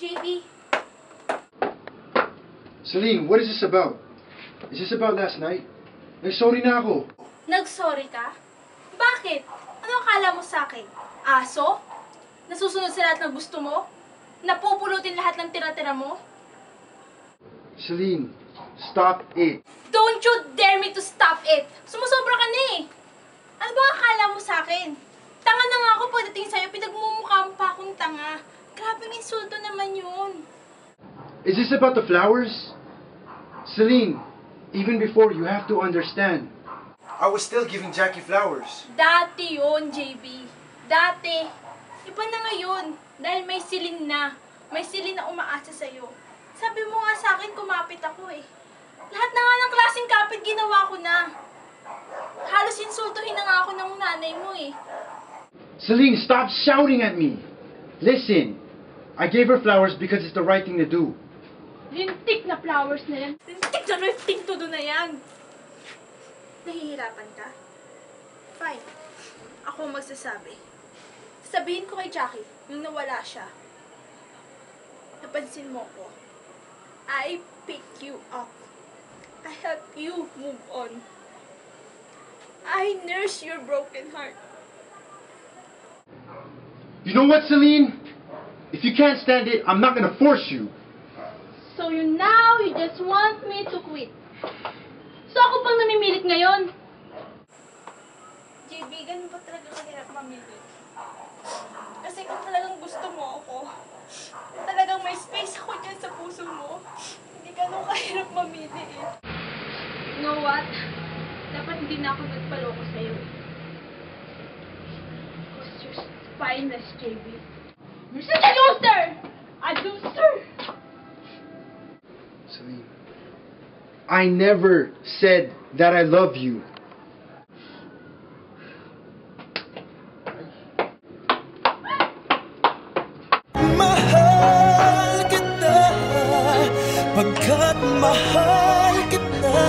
JB. Celine, what is this about? Is this about last night? Nag-sorry na ako. Nag-sorry ka? Bakit? Ano akala mo sa akin? Aso? Nasusunod sa lahat ng gusto mo? Napupulutin lahat ng tira-tira mo? Celine, stop it. Don't you dare me to stop it! Sumusobra ka na eh! Ano ba akala mo sa akin? Tanga na nga ako pagdating sa'yo, pinagmumukha mo pa akong tanga. Grabing insulto naman yun. Is this about the flowers? Celine, even before, you have to understand. I was still giving Jackie flowers. Dati yun, JB. Dati. Iba na ngayon. Dahil may silin na. May silin na umaasa sa'yo. Sabi mo nga sa akin, kumapit ako eh. Lahat na nga ng klaseng kapit ginawa ko na. Halos insultuhin na nga ako ng nanay mo eh. Celine, stop shouting at me. Listen, I gave her flowers because it's the right thing to do. Lintik na flowers na yan. Lintik na lintik todo na yan. Nahihirapan ka? Fine. Ako magsasabi. Sabihin ko kay Jackie, nung nawala siya. Napansin mo ko. I pick you up. I help you move on. I nurse your broken heart. You know what, Celine? If you can't stand it, I'm not gonna force you. So you just want me to quit. So ako pang namimilit ngayon. JB, ganun ba talaga kahirap mamili? Kasi kung talagang gusto mo ako, talagang may space ako dyan sa puso mo, hindi ganun kahirap mamili eh. You know what? Dapat hindi na ako nagpaloko sa'yo. Because you're spineless, JB. You're such a loser! A loser! Celine, I never said that I love you. Mahal kita, pagkat mahal kita.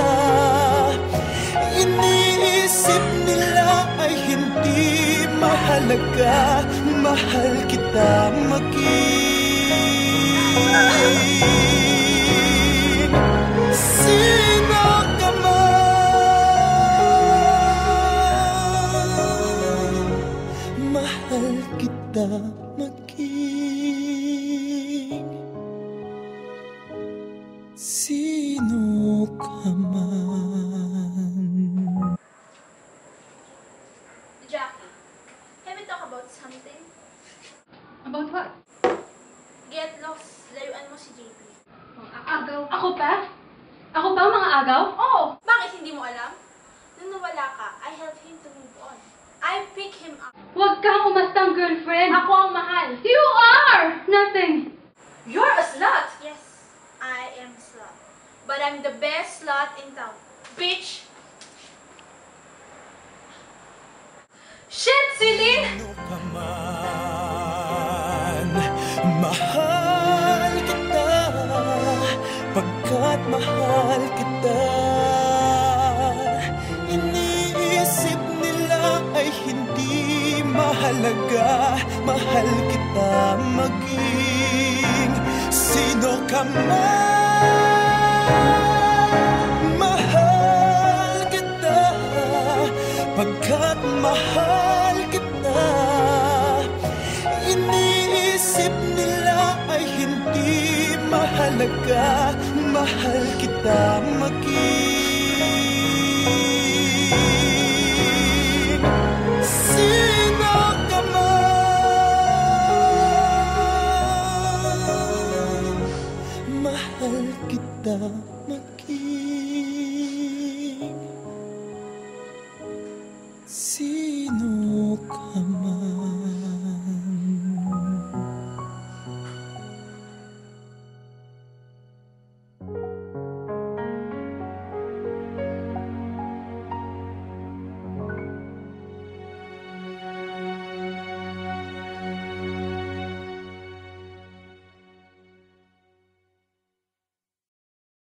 Iniisip nila ay hindi mahalaga. Mahal kita maging sino ka man. Mahal kita maging sino ka man. Jackie, can we talk about something? About what? Get lost. Layuan mo si JB. Mga agaw. Ako pa? Ako pa mga agaw? Oh! Bakit hindi mo alam? Nung nawala ka, I helped him to move on. I pick him up. Huwag kang umastang girlfriend. Ako ang mahal. You are nothing. You're a slut! Yes, I am a slut. But I'm the best slut in town. Bitch! Shit, Celine! Sino ka man, mahal kita, pagkat mahal kita. Iniisip nila ay hindi mahalaga. Mahal kita maging sino ka man. Mahal kita, pagkat mahal kita. Iniisip nila ay hindi mahalaga. Mahal kita maging